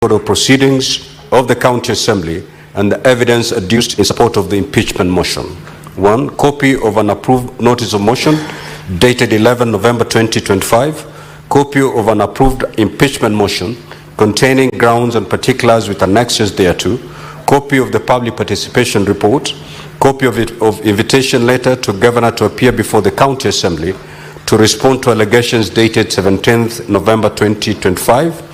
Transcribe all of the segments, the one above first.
of proceedings of the County Assembly and the evidence adduced in support of the impeachment motion. 1. Copy of an approved notice of motion dated 11 November 2025. Copy of an approved impeachment motion containing grounds and particulars with annexes thereto. Copy of the public participation report. Copy of invitation letter to Governor to appear before the County Assembly to respond to allegations dated 17th November 2025.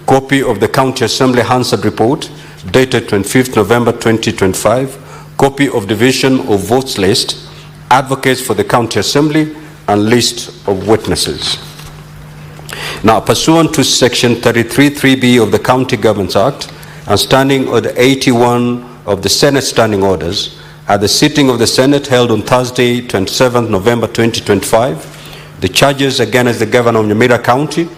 Copy of the County Assembly Hansard report dated 25th November 2025. Copy of division of votes list, advocates for the County Assembly, and list of witnesses. Now, pursuant to Section 33(3)(b) of the County Governments Act and Standing Order 81 of the Senate Standing Orders, at the sitting of the Senate held on Thursday, 27th November 2025, the charges against the Governor of Nyamira County,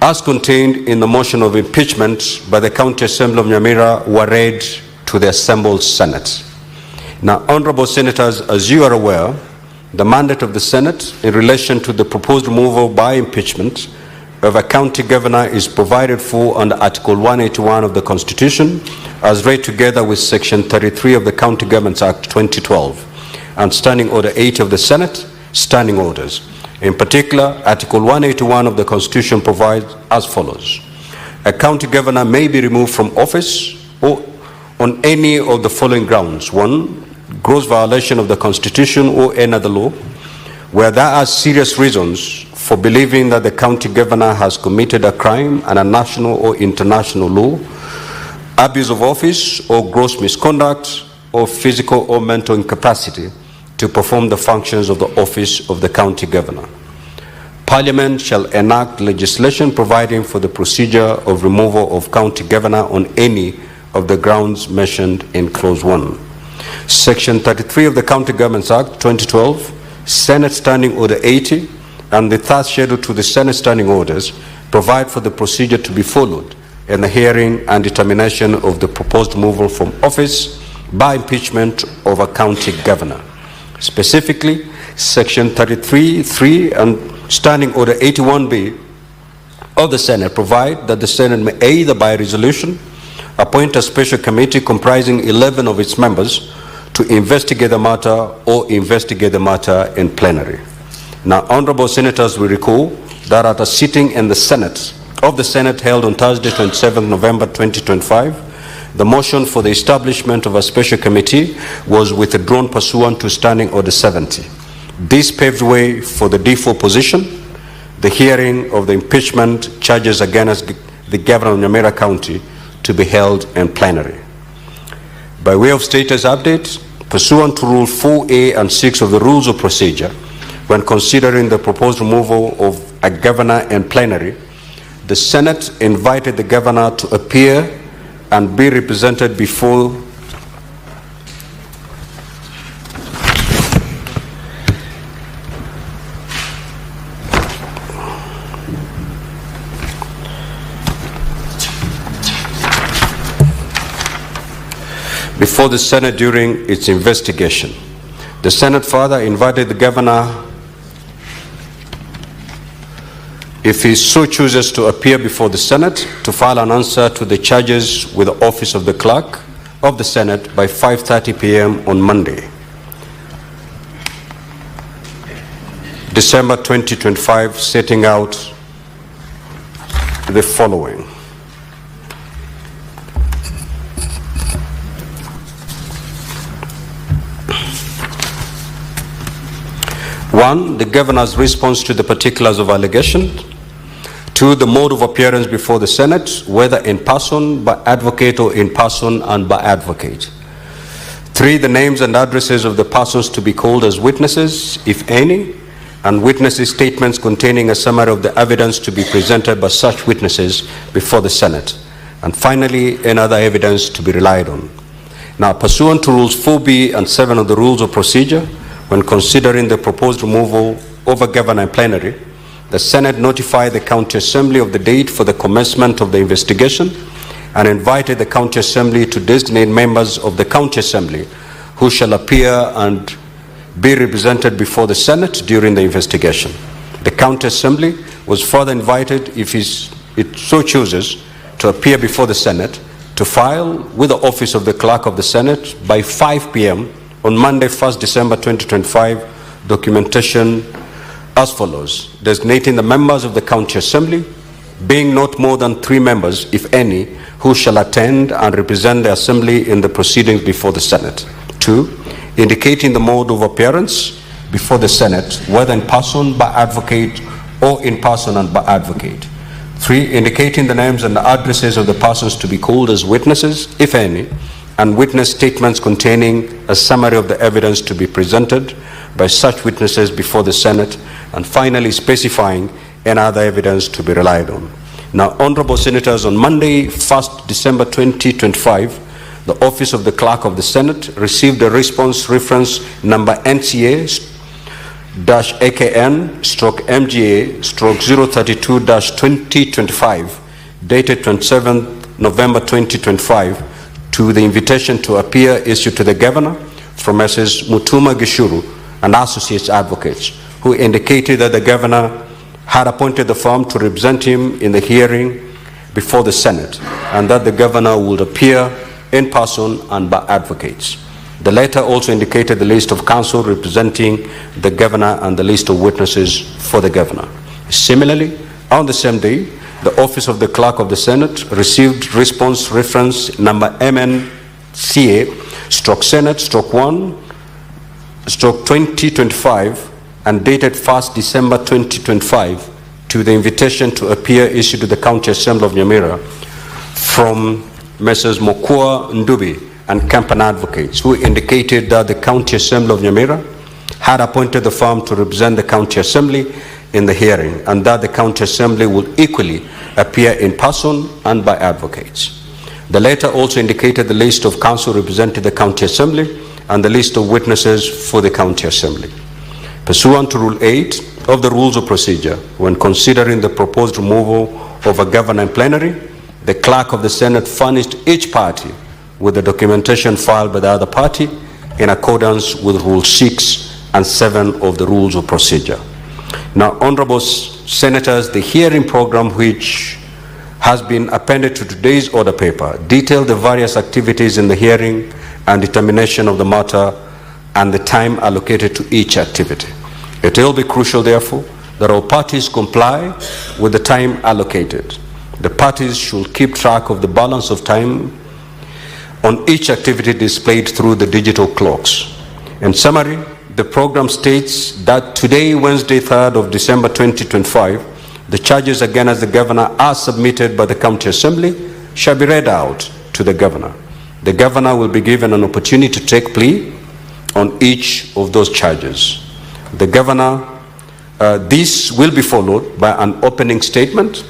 as contained in the motion of impeachment by the County Assembly of Nyamira, were read to the assembled Senate. Now, Honorable Senators, as you are aware, the mandate of the Senate in relation to the proposed removal by impeachment of a county governor is provided for under Article 181 of the Constitution, as read together with Section 33 of the County Governments Act 2012 and Standing Order 8 of the Senate Standing Orders. In particular, Article 181 of the Constitution provides as follows. A county governor may be removed from office or on any of the following grounds. 1. Gross violation of the Constitution or any other law, where there are serious reasons for believing that the county governor has committed a crime under national or international law, abuse of office or gross misconduct, or physical or mental incapacity to perform the functions of the office of the county governor. Parliament shall enact legislation providing for the procedure of removal of county governor on any of the grounds mentioned in Clause 1. Section 33 of the County Governments Act 2012, Senate Standing Order 80, and the third schedule to the Senate Standing Orders provide for the procedure to be followed in the hearing and determination of the proposed removal from office by impeachment of a county governor. Specifically, Section 33(3) and Standing Order 81(b) of the Senate provide that the Senate may either by resolution appoint a special committee comprising 11 of its members to investigate the matter or investigate the matter in plenary. Now, Honorable Senators will recall that at a sitting in the Senate held on Thursday, 27th November 2025, the motion for the establishment of a special committee was withdrawn pursuant to Standing Order 70. This paved way for the default position, the hearing of the impeachment charges against the Governor of Nyamira County, to be held in plenary. By way of status update, pursuant to Rule 4A and 6 of the Rules of Procedure, when considering the proposed removal of a governor in plenary, the Senate invited the governor to appear and be represented before the Senate during its investigation. The Senate further invited the governor, if he so chooses, to appear before the Senate to file an answer to the charges with the office of the clerk of the Senate by 5:30 p.m. on Monday, December 2025, setting out the following. One, the governor's response to the particulars of allegation. Two, the mode of appearance before the Senate, whether in person by advocate or in person and by advocate. Three, the names and addresses of the persons to be called as witnesses, if any, and witnesses' statements containing a summary of the evidence to be presented by such witnesses before the Senate. And finally, any other evidence to be relied on. Now, pursuant to Rules 4B and 7 of the Rules of Procedure, when considering the proposed removal of a governor in plenary, the Senate notified the County Assembly of the date for the commencement of the investigation and invited the County Assembly to designate members of the County Assembly who shall appear and be represented before the Senate during the investigation. The County Assembly was further invited, if it so chooses, to appear before the Senate to file with the office of the Clerk of the Senate by 5 p.m. on Monday, 1st December 2025, documentation as follows: designating the members of the County Assembly, being not more than 3 members, if any, who shall attend and represent the Assembly in the proceedings before the Senate. 2, indicating the mode of appearance before the Senate, whether in person by advocate or in person and by advocate. 3, indicating the names and the addresses of the persons to be called as witnesses, if any, and witness statements containing a summary of the evidence to be presented by such witnesses before the Senate, and finally specifying any other evidence to be relied on. Now, Honorable Senators, on Monday, 1st December 2025, the Office of the Clerk of the Senate received a response reference number NCA-AKN-MGA-032-2025, dated 27th November 2025, to the invitation to appear issued to the Governor from Messrs. Mutuma Gishuru and Associates Advocates, who indicated that the Governor had appointed the firm to represent him in the hearing before the Senate, and that the Governor would appear in person and by advocates. The letter also indicated the list of counsel representing the Governor and the list of witnesses for the Governor. Similarly, on the same day, the Office of the Clerk of the Senate received response reference number MNCA/Senate/1/2025 and dated 1st December 2025 to the invitation to appear issued to the County Assembly of Nyamira from Messrs. Mokua Ndubi and Campaign Advocates, who indicated that the County Assembly of Nyamira had appointed the firm to represent the County Assembly in the hearing, and that the County Assembly will equally appear in person and by advocates. The letter also indicated the list of counsel representing the County Assembly and the list of witnesses for the County Assembly. Pursuant to Rule 8 of the Rules of Procedure, when considering the proposed removal of a governor in plenary, the Clerk of the Senate furnished each party with the documentation filed by the other party in accordance with Rule 6 and 7 of the Rules of Procedure. Now, Honorable Senators, the hearing program which has been appended to today's order paper details the various activities in the hearing and determination of the matter and the time allocated to each activity. It will be crucial, therefore, that all parties comply with the time allocated. The parties should keep track of the balance of time on each activity displayed through the digital clocks. In summary, the program states that today, Wednesday, 3rd of December 2025, the charges against the Governor as submitted by the County Assembly shall be read out to the Governor. The Governor will be given an opportunity to take plea on each of those charges. The Governor, this will be followed by an opening statement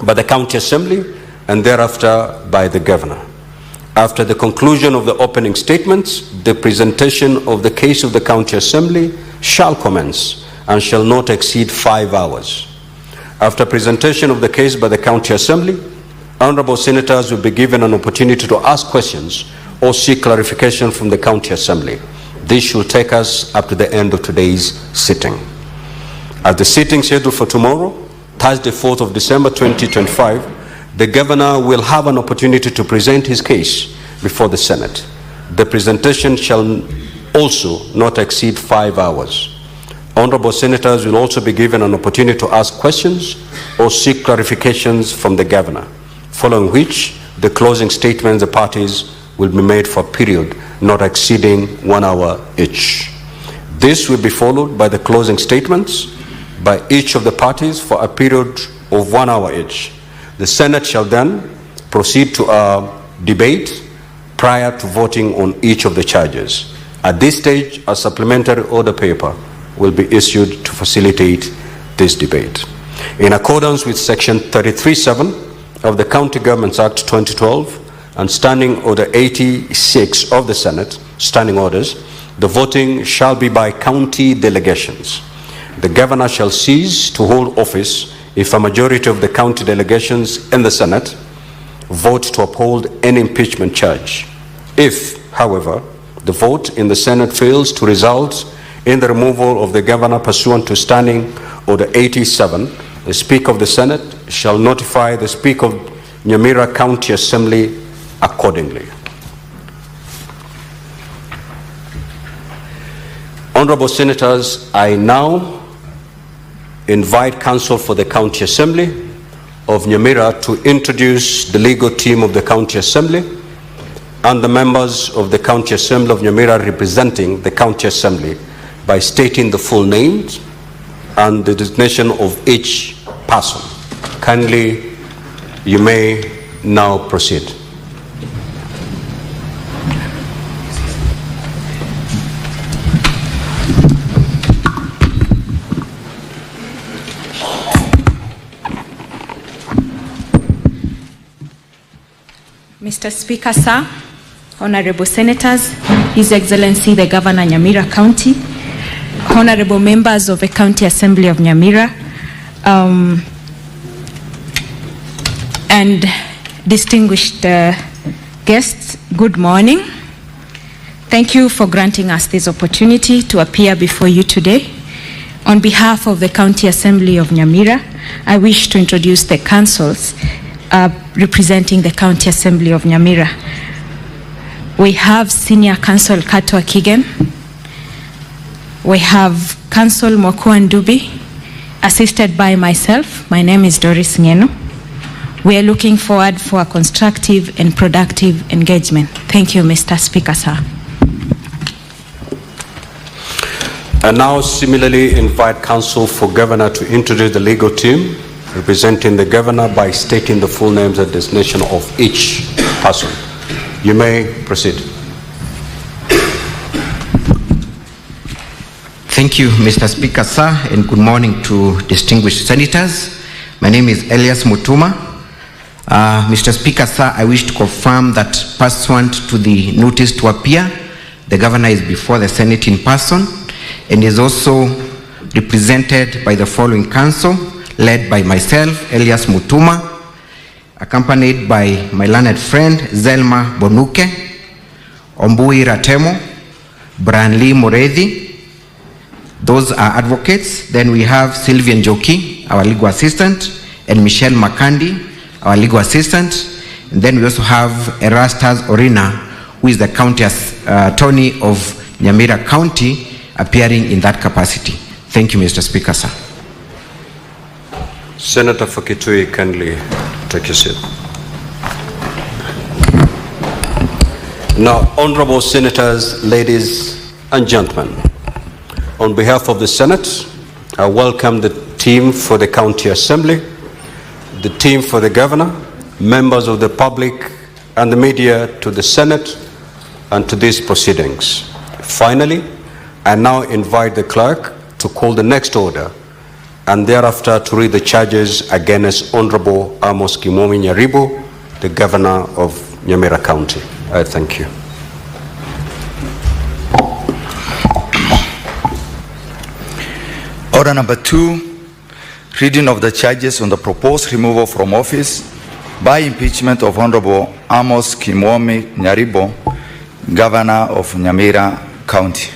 by the County Assembly and thereafter by the Governor. After the conclusion of the opening statements, the presentation of the case of the County Assembly shall commence and shall not exceed 5 hours. After presentation of the case by the County Assembly, Honorable Senators will be given an opportunity to ask questions or seek clarification from the County Assembly. This should take us up to the end of today's sitting. At the sitting scheduled for tomorrow, Thursday, 4th of December 2025, the Governor will have an opportunity to present his case before the Senate. The presentation shall also not exceed 5 hours. Honorable Senators will also be given an opportunity to ask questions or seek clarifications from the Governor, following which the closing statements of the parties will be made for a period not exceeding 1 hour each. This will be followed by the closing statements by each of the parties for a period of 1 hour each. The Senate shall then proceed to a debate prior to voting on each of the charges. At this stage, a supplementary order paper will be issued to facilitate this debate. In accordance with Section 33(7) of the County Governments Act 2012 and Standing Order 86 of the Senate, Standing Orders, the voting shall be by county delegations. The Governor shall cease to hold office if a majority of the county delegations in the Senate vote to uphold any impeachment charge. If, however, the vote in the Senate fails to result in the removal of the Governor pursuant to Standing Order 87, the Speaker of the Senate shall notify the Speaker of Nyamira County Assembly accordingly. Honorable Senators, I now invite Counsel for the County Assembly of Nyamira to introduce the legal team of the County Assembly and the members of the County Assembly of Nyamira representing the County Assembly by stating the full names and the designation of each person. Kindly, you may now proceed. Mr. Speaker, sir, Honorable Senators, His Excellency the Governor Nyamira County, Honorable members of the County Assembly of Nyamira, and distinguished guests, good morning. Thank you for granting us this opportunity to appear before you today. On behalf of the County Assembly of Nyamira, I wish to introduce the councils representing the County Assembly of Nyamira. We have Senior Counsel Kato Akigen. We have Counsel Mokua Ndubi, assisted by myself. My name is Doris Ngeno. We are looking forward for a constructive and productive engagement. Thank you, Mr. Speaker, sir. I now similarly invite Counsel for Governor to introduce the legal team representing the Governor by stating the full names and designation of each person. You may proceed. Thank you, Mr. Speaker, sir, and good morning to distinguished senators. My name is Elias Mutuma. Mr. Speaker, sir, I wish to confirm that pursuant to the notice to appear, the Governor is before the Senate in person and is also represented by the following council, led by myself, Elias Mutuma, accompanied by my learned friend, Zelma Bonuke, Ombui Ratemo, Branley Morethi. Those are advocates. Then we have Sylvia Njoki, our legal assistant, and Michelle Makandi, our legal assistant. And then we also have Erastus Orina, who is the county attorney of Nyamira County, appearing in that capacity. Thank you, Mr. Speaker, sir. Senator Fakitui, kindly take your seat. Now, honorable senators, ladies and gentlemen, on behalf of the Senate, I welcome the team for the County Assembly, the team for the Governor, members of the public and the media to the Senate and to these proceedings. Finally, I now invite the clerk to call the next order and thereafter to read the charges against Honorable Amos Kimomi Nyaribo, the Governor of Nyamira County. I thank you. Order number 2, reading of the charges on the proposed removal from office by impeachment of Honorable Amos Kimomi Nyaribo, Governor of Nyamira County.